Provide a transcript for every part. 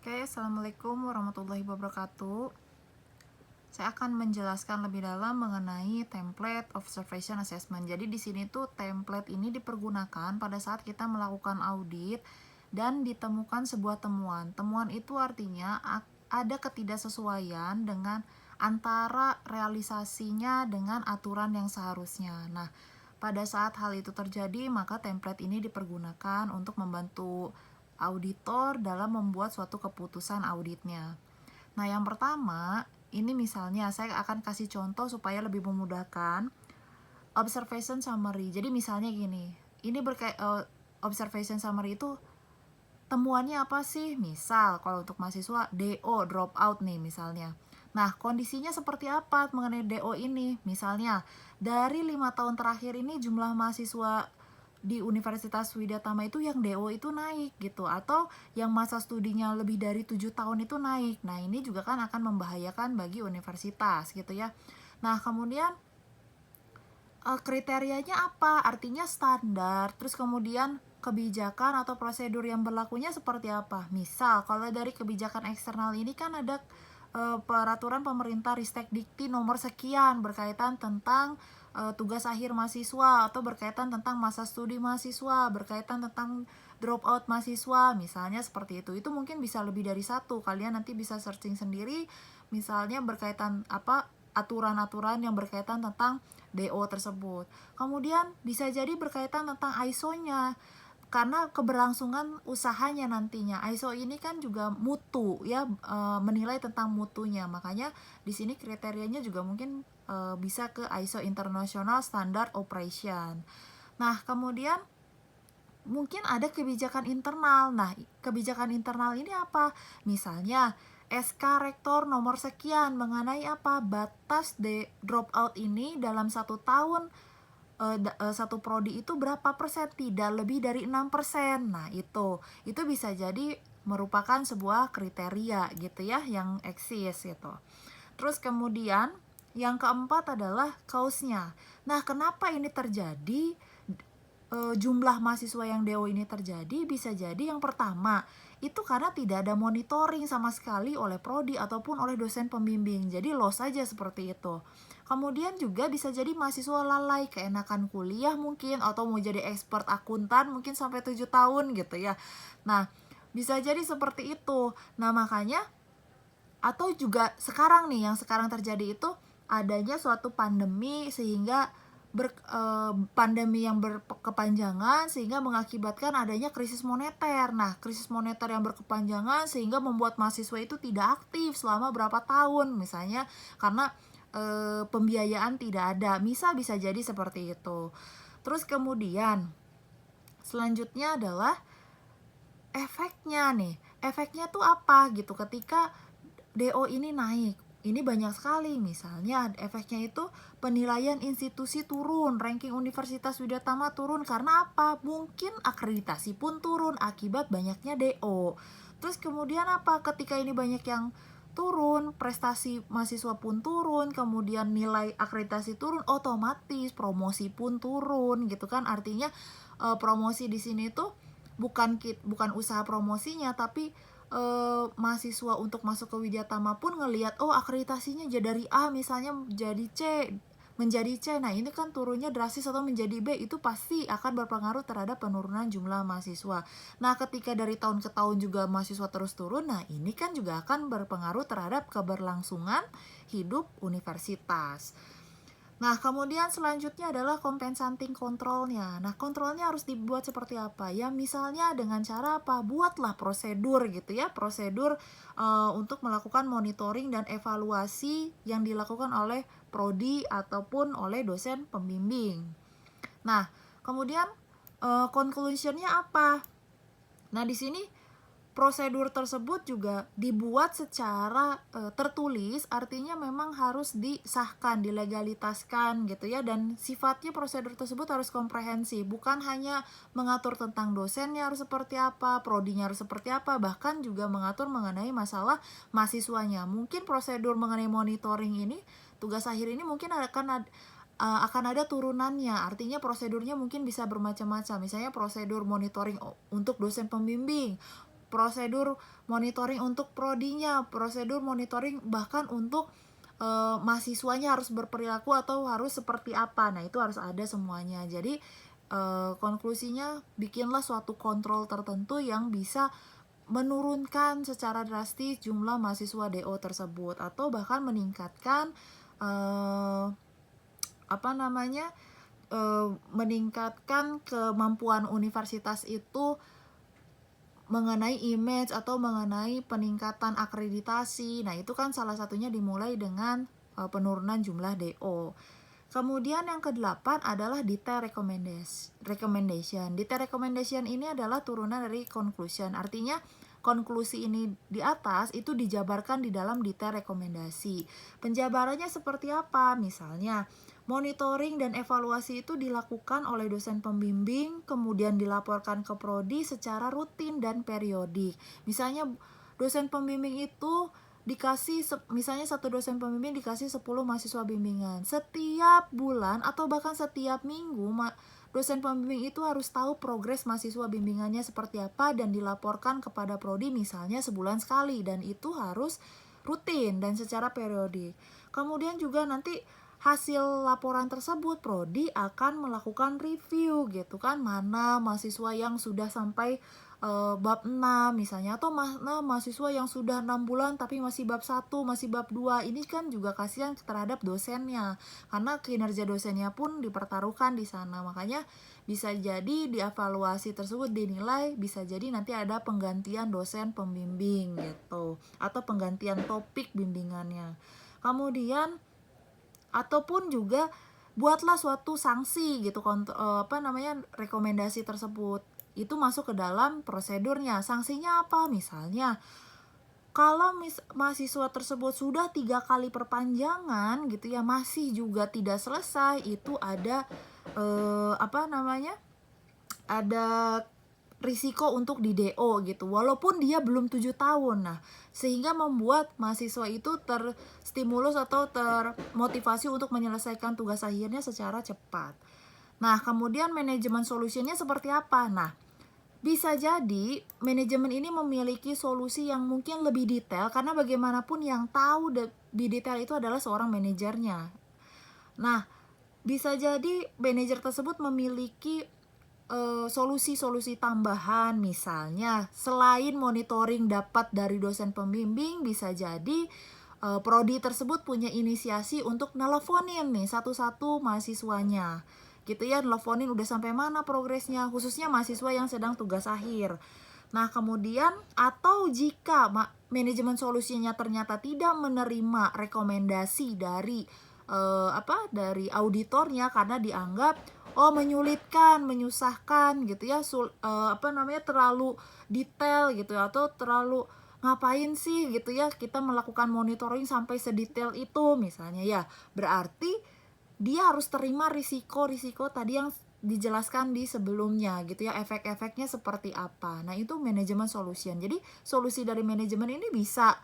Oke, Assalamualaikum warahmatullahi wabarakatuh. Saya akan menjelaskan lebih dalam mengenai template observation assessment. Jadi di sini tuh template ini dipergunakan pada saat kita melakukan audit dan ditemukan sebuah temuan. Temuan itu artinya ada ketidaksesuaian dengan antara realisasinya dengan aturan yang seharusnya. Nah, pada saat hal itu terjadi, maka template ini dipergunakan untuk membantu auditor dalam membuat suatu keputusan auditnya. Nah, yang pertama, ini misalnya saya akan kasih contoh supaya lebih memudahkan. Observation summary. Jadi misalnya gini, ini observation summary itu temuannya apa sih? Misal kalau untuk mahasiswa DO drop out nih misalnya. Nah, kondisinya seperti apa mengenai DO ini? Misalnya, dari 5 tahun terakhir ini jumlah mahasiswa di Universitas Widyatama itu yang DO itu naik gitu, atau yang masa studinya lebih dari 7 tahun itu naik. Nah, ini juga kan akan membahayakan bagi universitas gitu ya. Nah, kemudian kriterianya apa? Artinya standar, terus kemudian kebijakan atau prosedur yang berlakunya seperti apa. Misal, kalau dari kebijakan eksternal ini kan ada peraturan pemerintah Ristek Dikti nomor sekian berkaitan tentang tugas akhir mahasiswa, atau berkaitan tentang masa studi mahasiswa, berkaitan tentang dropout mahasiswa, misalnya seperti itu. Itu mungkin bisa lebih dari satu. Kalian nanti bisa searching sendiri, misalnya berkaitan apa aturan-aturan yang berkaitan tentang DO tersebut. Kemudian bisa jadi berkaitan tentang ISO-nya, karena keberlangsungan usahanya nantinya. ISO ini kan juga mutu ya, menilai tentang mutunya. Makanya di sini kriterianya juga mungkin bisa ke ISO International Standard Operation. Nah, kemudian mungkin ada kebijakan internal. Nah, kebijakan internal ini apa? Misalnya SK Rektor nomor sekian mengenai apa? Batas dropout ini dalam 1 tahun satu prodi itu berapa persen, tidak lebih dari 6%. Nah, itu bisa jadi merupakan sebuah kriteria gitu ya yang eksis gitu. Terus kemudian yang keempat adalah cause-nya. Nah, kenapa ini terjadi? Jumlah mahasiswa yang DO ini terjadi bisa jadi yang pertama itu karena tidak ada monitoring sama sekali oleh prodi ataupun oleh dosen pembimbing, jadi loss saja seperti itu. Kemudian juga bisa jadi mahasiswa lalai, keenakan kuliah mungkin, atau mau jadi expert akuntan mungkin sampai 7 tahun gitu ya. Nah, bisa jadi seperti itu. Nah, makanya atau juga sekarang nih, yang sekarang terjadi itu adanya suatu pandemi, sehingga pandemi yang berkepanjangan sehingga mengakibatkan adanya krisis moneter. Nah, krisis moneter yang berkepanjangan sehingga membuat mahasiswa itu tidak aktif selama berapa tahun, misalnya karena pembiayaan tidak ada. Bisa jadi seperti itu. Terus kemudian selanjutnya adalah efeknya nih. Efeknya tuh apa gitu ketika DO ini naik? Ini banyak sekali. Misalnya efeknya itu penilaian institusi turun, ranking Universitas Widyatama turun. Karena apa? Mungkin akreditasi pun turun akibat banyaknya DO. Terus kemudian apa? Ketika ini banyak yang turun, prestasi mahasiswa pun turun, kemudian nilai akreditasi turun, otomatis promosi pun turun gitu kan. Artinya promosi di sini tuh bukan usaha promosinya, tapi mahasiswa untuk masuk ke Widyatama pun ngelihat, oh akreditasinya dari A misalnya menjadi C. Nah, ini kan turunnya drastis, atau menjadi B, itu pasti akan berpengaruh terhadap penurunan jumlah mahasiswa. Nah, ketika dari tahun ke tahun juga mahasiswa terus turun, nah ini kan juga akan berpengaruh terhadap keberlangsungan hidup universitas. Nah, kemudian selanjutnya adalah compensating kontrolnya. Nah, kontrolnya harus dibuat seperti apa? Ya, misalnya dengan cara apa? Buatlah prosedur gitu ya, prosedur untuk melakukan monitoring dan evaluasi yang dilakukan oleh prodi ataupun oleh dosen pembimbing. Nah, kemudian conclusion-nya apa? Nah, di sini prosedur tersebut juga dibuat secara tertulis, artinya memang harus disahkan, dilegalitaskan gitu ya, dan sifatnya prosedur tersebut harus komprehensif, bukan hanya mengatur tentang dosennya harus seperti apa, prodinya harus seperti apa, bahkan juga mengatur mengenai masalah mahasiswanya. Mungkin prosedur mengenai monitoring ini, tugas akhir ini mungkin akan ada turunannya, artinya prosedurnya mungkin bisa bermacam-macam. Misalnya prosedur monitoring untuk dosen pembimbing, prosedur monitoring untuk prodinya, prosedur monitoring bahkan untuk mahasiswanya harus berperilaku atau harus seperti apa. Nah, itu harus ada semuanya. Jadi konklusinya bikinlah suatu kontrol tertentu yang bisa menurunkan secara drastis jumlah mahasiswa DO tersebut atau bahkan meningkatkan meningkatkan kemampuan universitas itu mengenai image atau mengenai peningkatan akreditasi. Nah, itu kan salah satunya dimulai dengan penurunan jumlah DO. Kemudian yang ke-8 adalah detail recommendation. Detail recommendation ini adalah turunan dari conclusion. Artinya konklusi ini di atas itu dijabarkan di dalam detail rekomendasi. Penjabarannya seperti apa? Misalnya, monitoring dan evaluasi itu dilakukan oleh dosen pembimbing, kemudian dilaporkan ke prodi secara rutin dan periodik. Misalnya dosen pembimbing itu misalnya satu dosen pembimbing dikasih 10 mahasiswa bimbingan. Setiap bulan atau bahkan setiap minggu dosen pembimbing itu harus tahu progres mahasiswa bimbingannya seperti apa dan dilaporkan kepada prodi misalnya sebulan sekali, dan itu harus rutin dan secara periodik. Kemudian juga nanti hasil laporan tersebut prodi akan melakukan review gitu kan, mana mahasiswa yang sudah sampai bab 6 misalnya, atau mana mahasiswa yang sudah 6 bulan tapi masih bab 1, masih bab 2. Ini kan juga kasihan terhadap dosennya karena kinerja dosennya pun dipertaruhkan di sana. Makanya bisa jadi di evaluasi tersebut dinilai bisa jadi nanti ada penggantian dosen pembimbing gitu, atau penggantian topik bimbingannya. Kemudian ataupun juga buatlah suatu sanksi gitu, rekomendasi tersebut itu masuk ke dalam prosedurnya. Sanksinya apa? Misalnya kalau mahasiswa tersebut sudah 3 kali perpanjangan gitu ya, masih juga tidak selesai, itu ada ada risiko untuk di DO gitu, walaupun dia belum 7 tahun. Nah, sehingga membuat mahasiswa itu terstimulus atau termotivasi untuk menyelesaikan tugas akhirnya secara cepat. Nah, kemudian manajemen solusinya seperti apa? Nah, bisa jadi manajemen ini memiliki solusi yang mungkin lebih detail, karena bagaimanapun yang tahu lebih detail itu adalah seorang manajernya. Nah, bisa jadi manajer tersebut memiliki solusi-solusi tambahan. Misalnya, selain monitoring dapat dari dosen pembimbing, bisa jadi prodi tersebut punya inisiasi untuk nelponin nih satu-satu mahasiswanya gitu ya, nelponin udah sampai mana progresnya, khususnya mahasiswa yang sedang tugas akhir. Nah, kemudian atau jika manajemen solusinya ternyata tidak menerima rekomendasi dari auditornya karena dianggap menyulitkan, menyusahkan gitu ya, terlalu detail gitu ya, atau terlalu ngapain sih gitu ya kita melakukan monitoring sampai sedetail itu misalnya ya, berarti dia harus terima risiko-risiko tadi yang dijelaskan di sebelumnya gitu ya, efek-efeknya seperti apa. Nah, itu manajemen solution. Jadi solusi dari manajemen ini bisa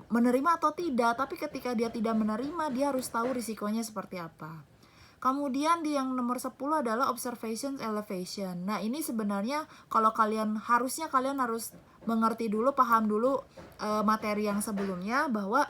menerima atau tidak, tapi ketika dia tidak menerima, dia harus tahu risikonya seperti apa. Kemudian yang nomor 10 adalah observation elevation. Nah, ini sebenarnya kalau harusnya kalian harus mengerti dulu, paham dulu materi yang sebelumnya, bahwa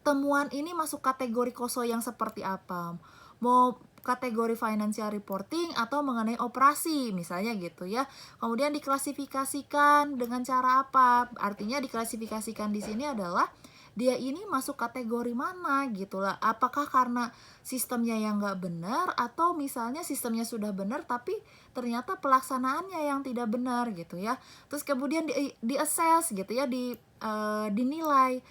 temuan ini masuk kategori KOSO yang seperti apa. Mau kategori financial reporting atau mengenai operasi misalnya gitu ya. Kemudian diklasifikasikan dengan cara apa? Artinya diklasifikasikan di sini adalah dia ini masuk kategori mana gitu lah. Apakah karena sistemnya yang nggak benar, atau misalnya sistemnya sudah benar tapi ternyata pelaksanaannya yang tidak benar gitu ya. Terus kemudian di-assess gitu ya, dinilai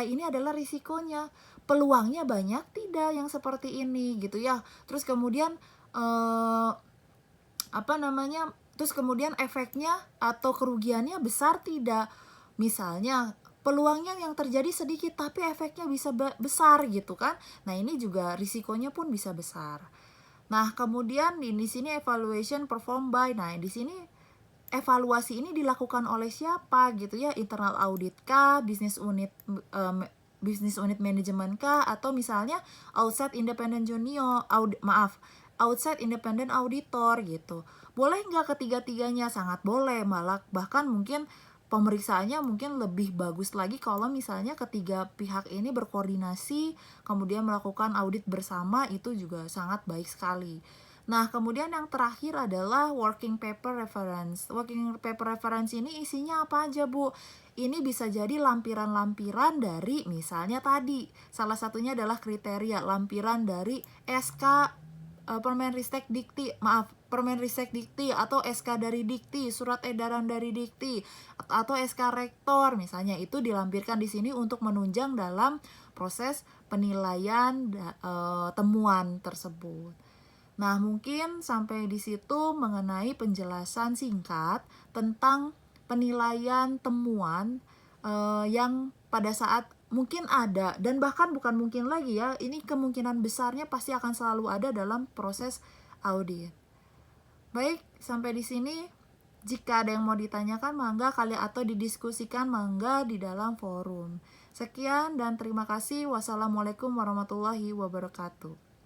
ini adalah risikonya, peluangnya banyak tidak yang seperti ini gitu ya. Terus kemudian terus kemudian efeknya atau kerugiannya besar tidak. Misalnya peluangnya yang terjadi sedikit tapi efeknya bisa besar gitu kan. Nah, ini juga risikonya pun bisa besar. Nah, kemudian di sini evaluation performed by. Nah, di sini evaluasi ini dilakukan oleh siapa gitu ya? Internal audit kah, business unit management kah, atau misalnya outside independent outside independent auditor gitu. Boleh nggak ketiga-tiganya? Sangat boleh, malah bahkan mungkin pemeriksaannya mungkin lebih bagus lagi kalau misalnya ketiga pihak ini berkoordinasi, kemudian melakukan audit bersama, itu juga sangat baik sekali. Nah, kemudian yang terakhir adalah working paper reference. Working paper reference ini isinya apa aja, Bu? Ini bisa jadi lampiran-lampiran dari misalnya tadi, salah satunya adalah kriteria lampiran dari SK Permenristek Dikti, Permenristek Dikti atau SK dari Dikti, surat edaran dari Dikti atau SK Rektor misalnya, itu dilampirkan di sini untuk menunjang dalam proses penilaian temuan tersebut. Nah, mungkin sampai di situ mengenai penjelasan singkat tentang penilaian temuan yang pada saat mungkin ada, dan bahkan bukan mungkin lagi ya, ini kemungkinan besarnya pasti akan selalu ada dalam proses audit. Baik, sampai di sini. Jika ada yang mau ditanyakan, mangga kalian atau didiskusikan, mangga di dalam forum. Sekian dan terima kasih. Wassalamualaikum warahmatullahi wabarakatuh.